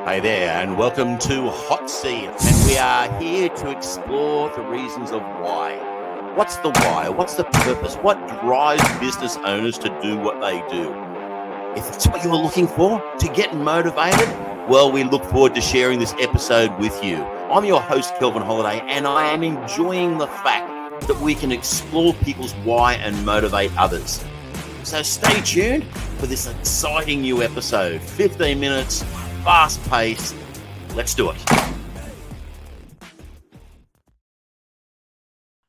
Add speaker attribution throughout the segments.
Speaker 1: Hey there, and welcome to Hot Seat. And we are here to explore the reasons of why. What's the why? What's the purpose? What drives business owners to do what they do? If it's what you're looking for, to get motivated, well, we look forward to sharing this episode with you. I'm your host, Kelvin Holiday, and I am enjoying the fact that we can explore people's why and motivate others. So stay tuned for this exciting new episode. 15 minutes, fast paced. Let's do it.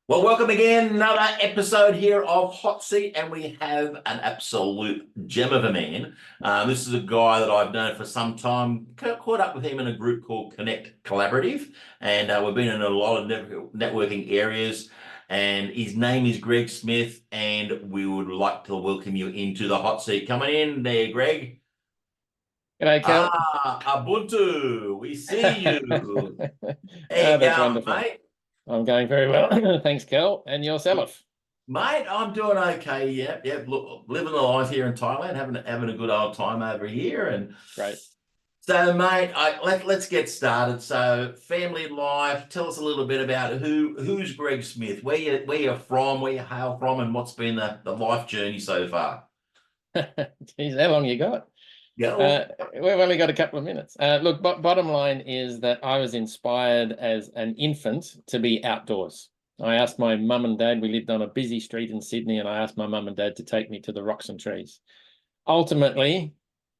Speaker 1: Well, welcome again. Another episode here of Hot Seat, and we have an absolute gem of a man. This is a guy that I've known for some time. Caught up with him in a group called Connect Collaborative, and we've been in a lot of networking areas. And his name is Greg Smith, and we would like to welcome you into the hot seat. Coming in there, Greg.
Speaker 2: G'day, Kel.
Speaker 1: Ubuntu, we see you.
Speaker 2: That's wonderful, mate. I'm going very well. Thanks, Kel. And yourself?
Speaker 1: Mate, I'm doing okay. Yep. Look, living the life here in Thailand, having a good old time over here. And
Speaker 2: great.
Speaker 1: So, mate, let's get started. So, family life. Tell us a little bit about who's Greg Smith, where you're from, where you hail from, and what's been the life journey so far.
Speaker 2: Geez, how long you got?
Speaker 1: Yeah,
Speaker 2: we've only got a couple of minutes. Look, bottom line is that I was inspired as an infant to be outdoors. I asked my mum and dad. We lived on a busy street in Sydney, and I asked my mum and dad to take me to the rocks and trees. Ultimately,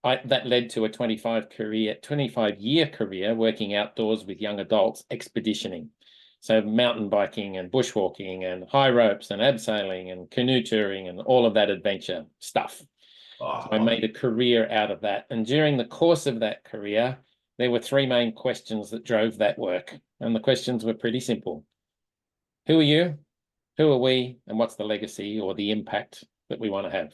Speaker 2: that led to a 25-year career working outdoors with young adults, expeditioning. So mountain biking and bushwalking and high ropes and abseiling and canoe touring and all of that adventure stuff. So I made a career out of that. And during the course of that career, there were three main questions that drove that work. And the questions were pretty simple. Who are you? Who are we? And what's the legacy or the impact that we want to have?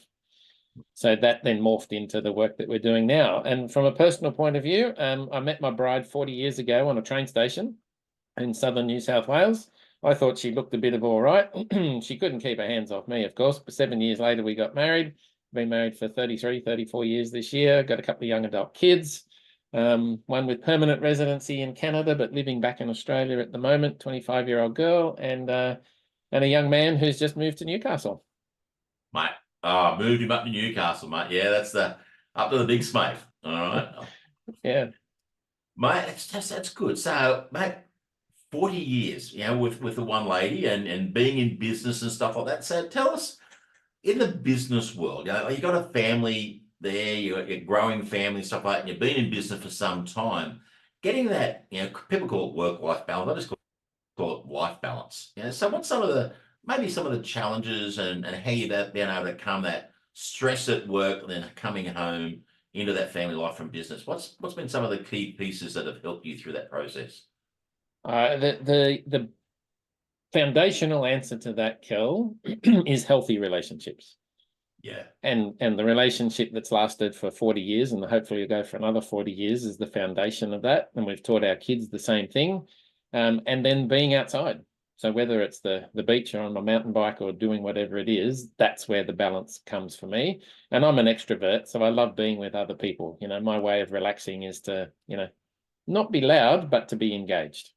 Speaker 2: So that then morphed into the work that we're doing now. And from a personal point of view, I met my bride 40 years ago on a train station in southern New South Wales. I thought she looked a bit of all right. She couldn't keep her hands off me, of course. But 7 years later, we got married. Been married for 34 years this year. Got a couple of young adult kids. One with permanent residency in Canada, but living back in Australia at the moment, 25-year-old girl, and a young man who's just moved to Newcastle.
Speaker 1: Mate. Moved him up to Newcastle, mate. Yeah, that's up to the big Smith. All right.
Speaker 2: Yeah.
Speaker 1: Mate, that's good. So, mate, 40 years, with the one lady and being in business and stuff like that. So tell us, in the business world, you got a family there, you're a growing family and stuff like that, and you've been in business for some time. Getting that, people call it work-life balance. I just call it life balance. So what's some of the challenges and how you've been able to come that stress at work and then coming home into that family life from business? What's been some of the key pieces that have helped you through that process?
Speaker 2: The foundational answer to that, Kel, is healthy relationships.
Speaker 1: Yeah.
Speaker 2: And the relationship that's lasted for 40 years and hopefully will go for another 40 years is the foundation of that. And we've taught our kids the same thing. And then being outside. So whether it's the beach or on my mountain bike or doing whatever it is, that's where the balance comes for me. And I'm an extrovert, so I love being with other people. My way of relaxing is to, not be loud, but to be engaged.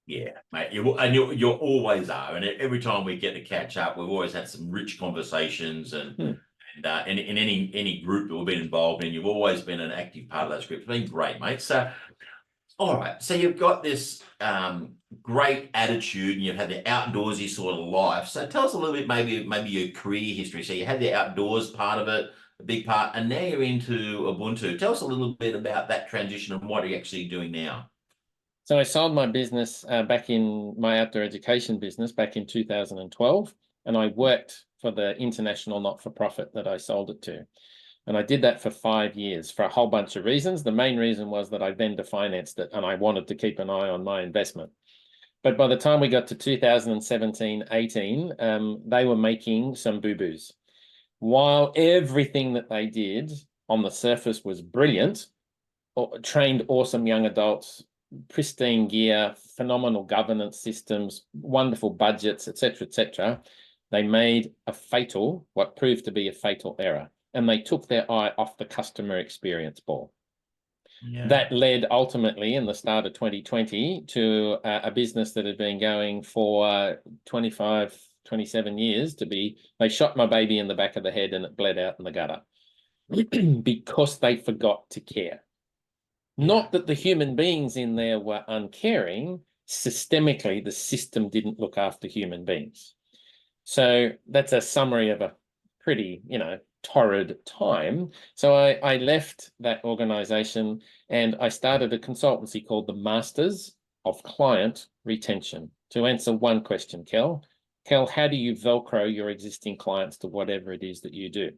Speaker 1: Yeah, mate. You always are. And every time we get to catch up, we've always had some rich conversations and in any group that we've been involved in, you've always been an active part of those groups. It's been great, mate. So, all right. So you've got this great attitude and you've had the outdoorsy sort of life. So tell us a little bit, maybe your career history. So you had the outdoors part of it, a big part, and now you're into Ubuntu. Tell us a little bit about that transition and what are you actually doing now?
Speaker 2: So I sold my business back in my outdoor education business back in 2012, and I worked for the international not-for-profit that I sold it to. And I did that for 5 years for a whole bunch of reasons. The main reason was that I vendor financed it and I wanted to keep an eye on my investment. But by the time we got to 2017-18, they were making some boo-boos. While everything that they did on the surface was brilliant, trained awesome young adults, pristine gear, phenomenal governance systems, wonderful budgets, etc., they made what proved to be a fatal error. And they took their eye off the customer experience ball.
Speaker 1: Yeah.
Speaker 2: That led ultimately in the start of 2020 to a business that had been going for 25, 27 years they shot my baby in the back of the head and it bled out in the gutter because they forgot to care.
Speaker 1: Yeah.
Speaker 2: Not that the human beings in there were uncaring, systemically, the system didn't look after human beings. So that's a summary of a pretty, torrid time. So I left that organization and I started a consultancy called the Masters of Client Retention to answer one question, Kel. Kel, how do you Velcro your existing clients to whatever it is that you do?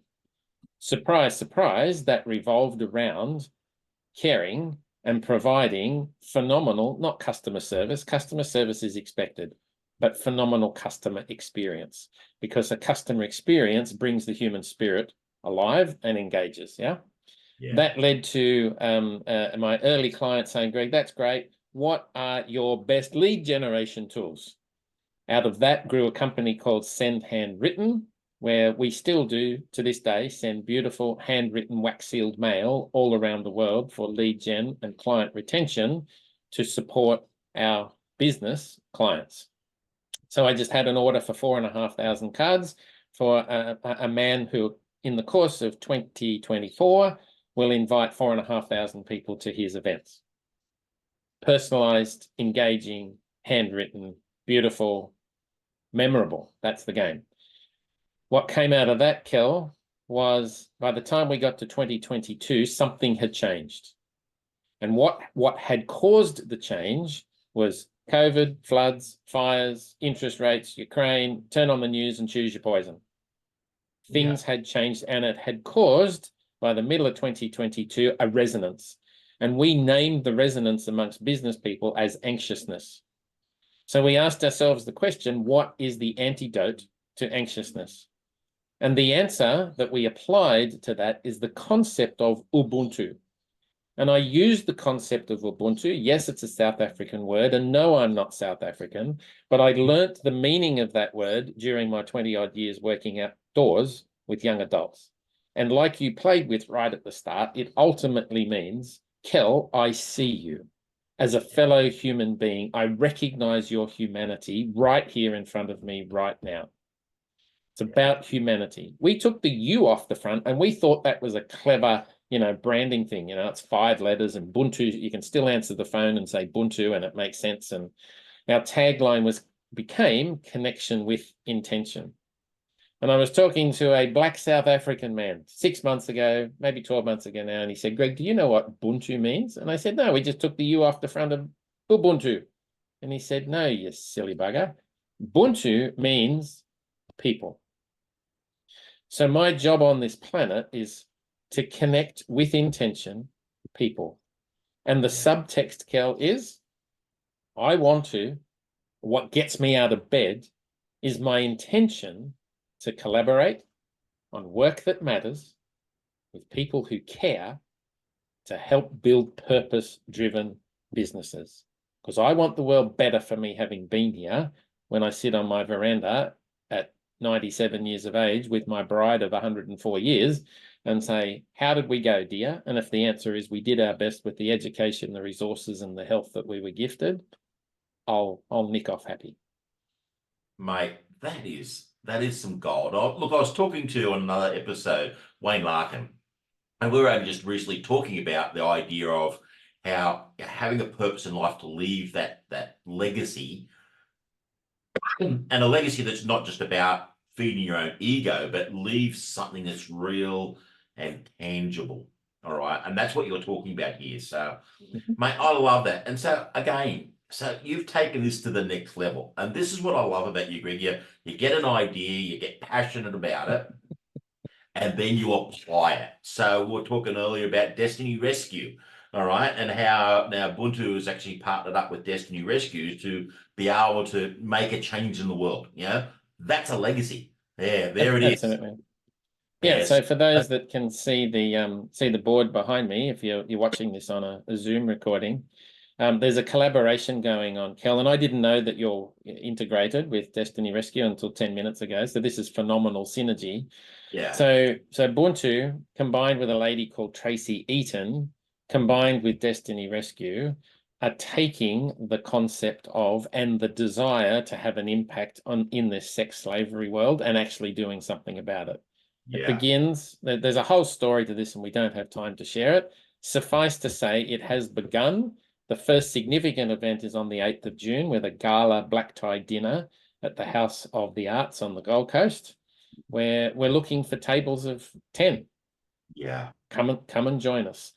Speaker 2: Surprise, surprise, that revolved around caring and providing phenomenal, not customer service is expected, but phenomenal customer experience, because a customer experience brings the human spirit alive and engages. Yeah. That led to my early clients saying, Greg, that's great. What are your best lead generation tools? Out of that grew a company called Send Handwritten, where we still do to this day send beautiful handwritten wax sealed mail all around the world for lead gen and client retention to support our business clients. So I just had an order for 4,500 cards for a man who, in the course of 2024, will invite 4,500 people to his events. Personalized, engaging, handwritten, beautiful, memorable. That's the game. What came out of that, Kel, was by the time we got to 2022, something had changed. And what had caused the change was COVID, floods, fires, interest rates, Ukraine, turn on the news and choose your poison. Things had changed, and it had caused, by the middle of 2022, a resonance. And we named the resonance amongst business people as anxiousness. So we asked ourselves the question, what is the antidote to anxiousness? And the answer that we applied to that is the concept of Ubuntu. And I used the concept of Ubuntu. Yes, it's a South African word, and no, I'm not South African, but I learnt the meaning of that word during my 20-odd years working outdoors with young adults. And like you played with right at the start, it ultimately means, Kel, I see you. As a fellow human being, I recognize your humanity right here in front of me right now. It's about humanity. We took the U off the front and we thought that was a clever, branding thing. It's 5 letters and Buntu. You can still answer the phone and say Buntu and it makes sense. And our tagline became connection with intention. And I was talking to a black South African man 6 months ago, maybe 12 months ago now, and he said, Greg, do you know what Buntu means? And I said, no, we just took the U off the front of Ubuntu. And he said, no, you silly bugger. Buntu means people. So my job on this planet is to connect with intention people. And the subtext, Kel, is what gets me out of bed is my intention to collaborate on work that matters with people who care to help build purpose-driven businesses. Because I want the world better for me having been here when I sit on my veranda at 97 years of age with my bride of 104 years and say, how did we go, dear? And if the answer is we did our best with the education, the resources and the health that we were gifted, I'll nick off happy.
Speaker 1: Mate, that is some gold. Look, I was talking to on another episode, Wayne Larkin, and we were only just recently talking about the idea of how having a purpose in life to leave that legacy, and a legacy that's not just about feeding your own ego, but leave something that's real and tangible. All right. And that's what you're talking about here. So, mate, I love that. And so again, so you've taken this to the next level. And this is what I love about you, Greg. You get an idea, you get passionate about it, and then you apply it. So we were talking earlier about Destiny Rescue, all right, and how now Ubuntu has actually partnered up with Destiny Rescue to be able to make a change in the world. That's a legacy. Yeah, there it is.
Speaker 2: Absolutely. Yeah, so for those that can see the board behind me, if you're watching this on a Zoom recording, there's a collaboration going on, Kel, and I didn't know that you're integrated with Destiny Rescue until 10 minutes ago. So this is phenomenal synergy.
Speaker 1: Yeah.
Speaker 2: So Ubuntu combined with a lady called Tracy Eaton combined with Destiny Rescue, are taking the concept of and the desire to have an impact in this sex slavery world and actually doing something about it. It
Speaker 1: Yeah.
Speaker 2: begins, there's a whole story to this and we don't have time to share it. Suffice to say, it has begun. The first significant event is on the 8th of June with a gala black tie dinner at the House of the Arts on the Gold Coast, where we're looking for tables of 10.
Speaker 1: Yeah.
Speaker 2: Come and join us.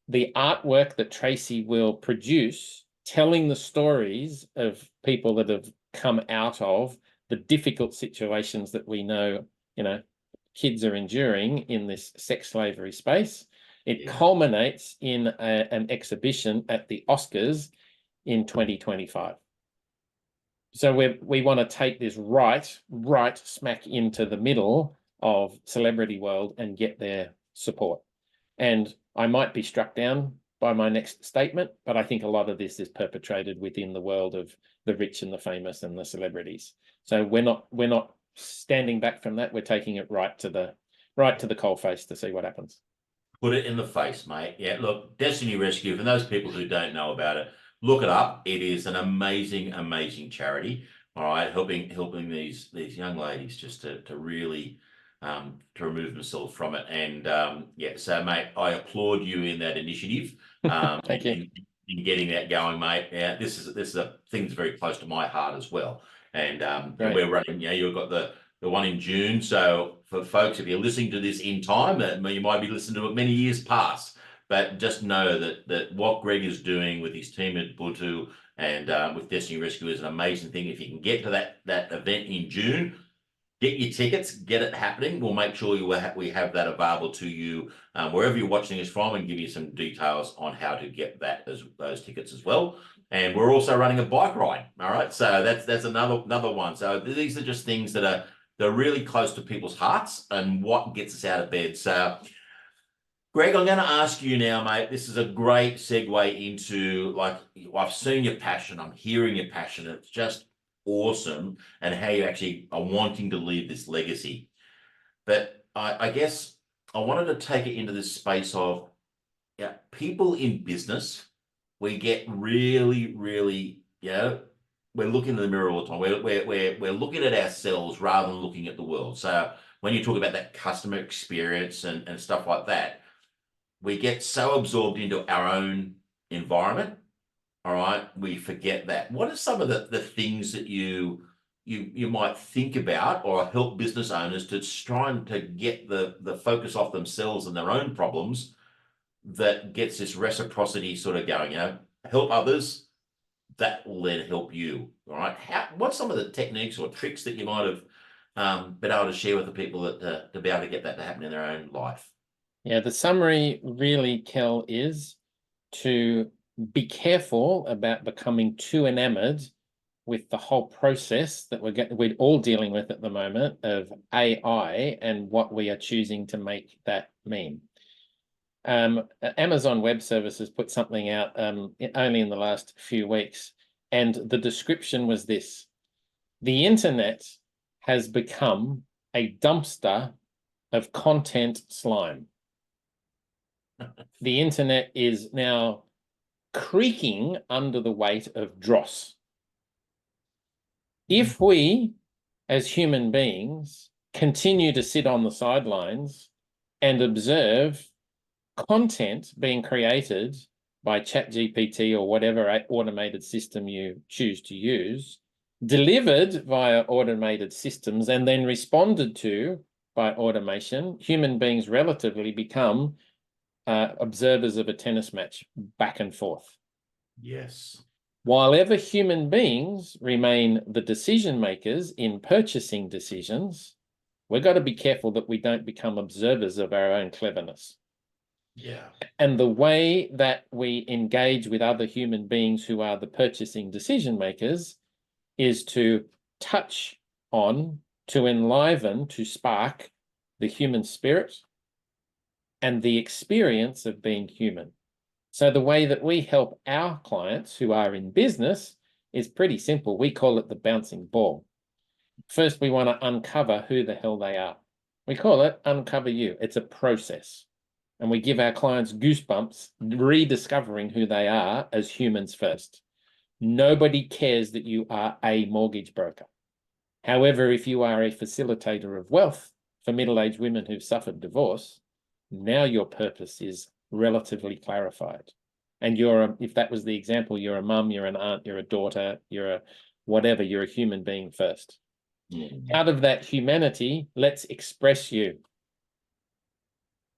Speaker 2: The artwork that Tracy will produce, telling the stories of people that have come out of the difficult situations that we know, kids are enduring in this sex slavery space. It culminates in an exhibition at the Oscars in 2025. So we want to take this right smack into the middle of celebrity world and get their support. And I might be struck down by my next statement, but I think a lot of this is perpetrated within the world of the rich and the famous and the celebrities. So we're not standing back from that. We're taking it right to the coalface to see what happens.
Speaker 1: Put it in the face, mate. Yeah, look, Destiny Rescue, for those people who don't know about it, look it up. It is an amazing, amazing charity. All right, helping these young ladies just to really to remove themselves from it. And yeah, so mate, I applaud you in that initiative.
Speaker 2: Thank you.
Speaker 1: In getting that going, mate. Yeah, this is a thing that's very close to my heart as well. And we're running, you've got the one in June. So for folks, if you're listening to this in time, you might be listening to it many years past. But just know that what Greg is doing with his team at Buntu and with Destiny Rescue is an amazing thing. If you can get to that event in June, get your tickets, get it happening. We'll make sure we have that available to you wherever you're watching us from, and give you some details on how to get those tickets as well. And we're also running a bike ride. All right, so that's another one. So these are just things that they're really close to people's hearts and what gets us out of bed. So, Greg, I'm going to ask you now, mate. This is a great segue into, like, I've seen your passion. I'm hearing your passion. It's just awesome, and how you actually are wanting to leave this legacy. But I guess I wanted to take it into this space of people in business. We get really, really, we're looking in the mirror all the time. We're looking at ourselves rather than looking at the world. So when you talk about that customer experience and stuff like that, we get so absorbed into our own environment. All right, we forget that. What are some of the things that you might think about or help business owners to trying to get the focus off themselves and their own problems that gets this reciprocity sort of going? Help others, that will then help you. All right, what's some of the techniques or tricks that you might have been able to share with the people that to be able to get that to happen in their own life?
Speaker 2: Yeah, the summary really, Kel, is to be careful about becoming too enamored with the whole process that we're all dealing with at the moment of AI and what we are choosing to make that mean. Amazon Web Services put something out only in the last few weeks, and the description was this: the internet has become a dumpster of content slime. The internet is now creaking under the weight of dross. If we, as human beings, continue to sit on the sidelines and observe content being created by ChatGPT or whatever automated system you choose to use, delivered via automated systems and then responded to by automation, human beings relatively become observers of a tennis match back and forth.
Speaker 1: Yes.
Speaker 2: While ever human beings remain the decision makers in purchasing decisions, we've got to be careful that we don't become observers of our own cleverness.
Speaker 1: Yeah.
Speaker 2: And the way that we engage with other human beings who are the purchasing decision makers is to touch on, to enliven, to spark the human spirit and the experience of being human. So the way that we help our clients who are in business is pretty simple. We call it the bouncing ball. First, we want to uncover who the hell they are. We call it uncover you. It's a process. and we give our clients goosebumps rediscovering who they are as humans first. Nobody cares that you are a mortgage broker. However, if you are a facilitator of wealth for middle-aged women who've suffered divorce, now your purpose is relatively clarified. And if that was the example, you're a mum, you're an aunt, you're a daughter, you're a whatever, you're a human being first. Out of that humanity, let's express you.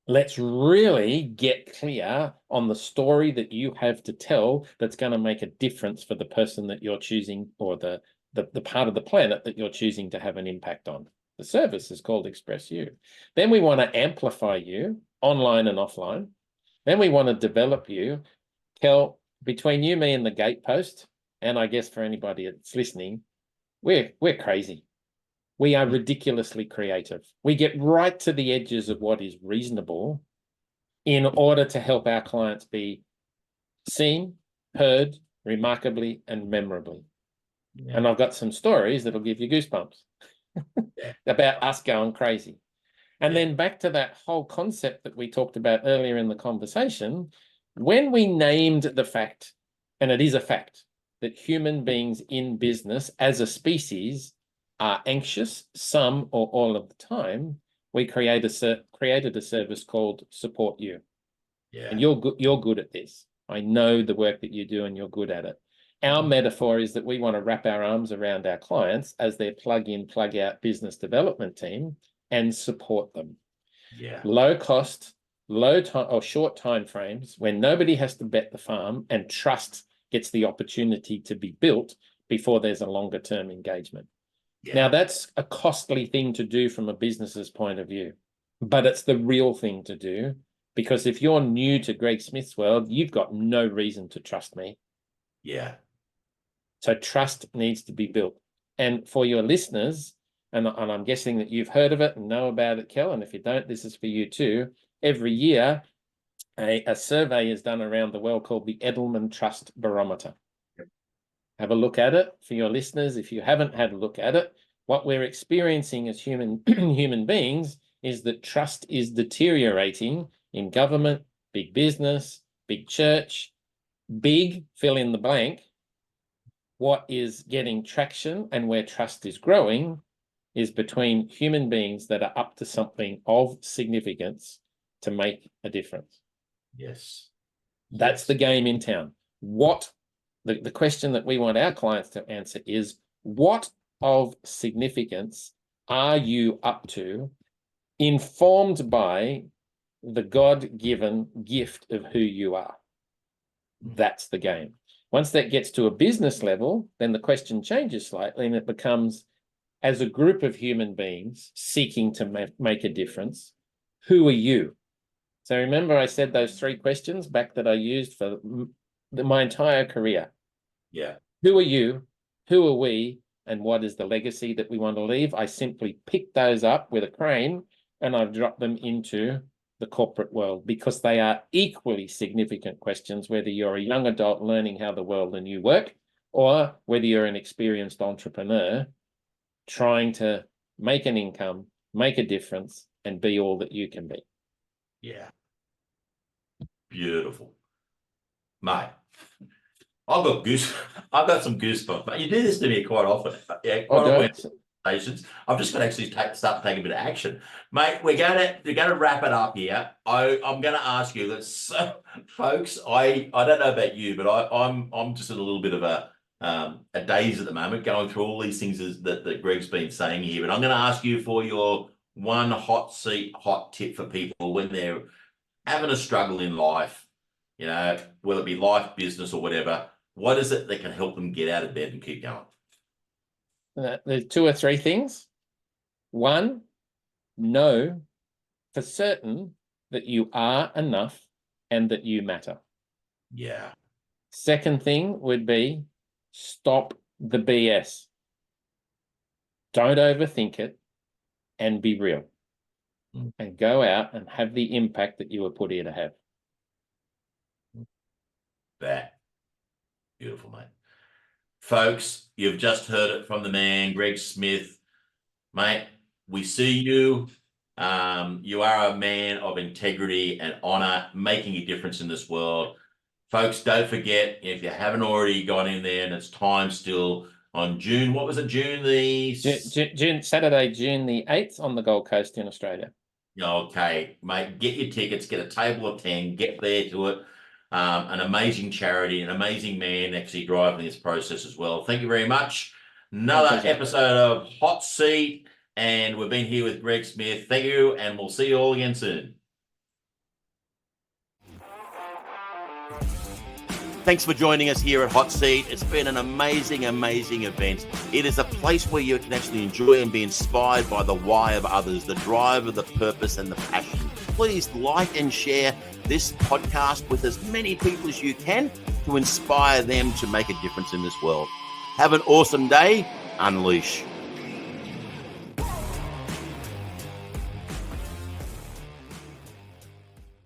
Speaker 2: Let's really get clear on the story that you have to tell that's going to make a difference for the person that you're choosing, or the part of the planet that you're choosing to have an impact on. The service is called Express You. Then we want to amplify you online and offline. Then we want to develop you. Kel, between you, me, and the gatepost, and I guess for anybody that's listening, we're crazy. We are ridiculously creative. We get right to the edges of what is reasonable in order to help our clients be seen, heard, remarkably, and memorably. Yeah. And I've got some stories that'll give you goosebumps about us going crazy. And then back to that whole concept that we talked about earlier in the conversation, when we named the fact, and it is a fact, that human beings in business as a species are anxious some or all of the time, we created a service called Support You. Yeah. And you're good at this. I know the work that you do and you're good at it. Our metaphor is that we want to wrap our arms around our clients as their plug-in, plug-out business development team and support them. Yeah. Low cost, low time or short time frames when nobody has to bet the farm and trust gets the opportunity to be built before there's a longer term engagement. Yeah. Now, that's a costly thing to do from a business's point of view, but it's the real thing to do, because if you're new to Greg Smith's world, you've got no reason to trust me. Yeah. So trust needs to be built. And for your listeners, and I'm guessing that you've heard of it and know about it, Kel, and if you don't, this is for you too. Every year, a survey is done around the world called the Edelman Trust Barometer. Have a look at it. For your listeners, if you haven't had a look at it, what we're experiencing as human beings is that trust is deteriorating in government, big business, big church, big fill in the blank. What is getting traction and where trust is growing is between human beings that are up to something of significance to make a difference. Yes. That's the game in town. The question that we want our clients to answer is, what of significance are you up to, informed by the God-given gift of who you are? That's the game. Once that gets to a business level, then the question changes slightly and it becomes, as a group of human beings seeking to make a difference, who are you? So remember I said those 3 questions back that I used for my entire career. Yeah. Who are you? Who are we? And what is the legacy that we want to leave? I simply picked those up with a crane and I've dropped them into the corporate world, because they are equally significant questions, whether you're a young adult learning how the world and you work, or whether you're an experienced entrepreneur trying to make an income, make a difference, and be all that you can be. Yeah. Beautiful. Mate, I've got some goosebumps, mate. You do this to me quite often. Yeah, quite often. I'm just going to actually start taking a bit of action, mate. We're going to wrap it up here. I'm going to ask you this, folks. I don't know about you, but I'm just in a little bit of a daze at the moment, going through all these things that Greg's been saying here. But I'm going to ask you for your one hot tip for people when they're having a struggle in life, you know, whether it be life, business, or whatever. What is it that can help them get out of bed and keep going? There's 2 or 3 things. 1, know for certain that you are enough and that you matter. Yeah. Second thing would be, stop the BS. Don't overthink it and be real. And go out and have the impact that you were put here to have. That. Beautiful, mate. Folks, you've just heard it from the man, Greg Smith. Mate, we see you.
Speaker 1: You are a man of integrity and honor, making a difference in this world. Folks, don't forget, if you haven't already gone in there, and it's time still, on June, what was it,
Speaker 2: Saturday, June the 8th on the Gold Coast in Australia.
Speaker 1: Okay, mate, get your tickets, get a table of 10, get there to it. An amazing charity, an amazing man actually driving this process as well. Thank you very much. Another episode of Hot Seat, and we've been here with Greg Smith. Thank you, and we'll see you all again soon. Thanks for joining us here at Hot Seat. It's been an amazing, amazing event. It is a place where you can actually enjoy and be inspired by the why of others, the drive of the purpose and the passion. Please like and share this podcast with as many people as you can to inspire them to make a difference in this world. Have an awesome day. Unleash.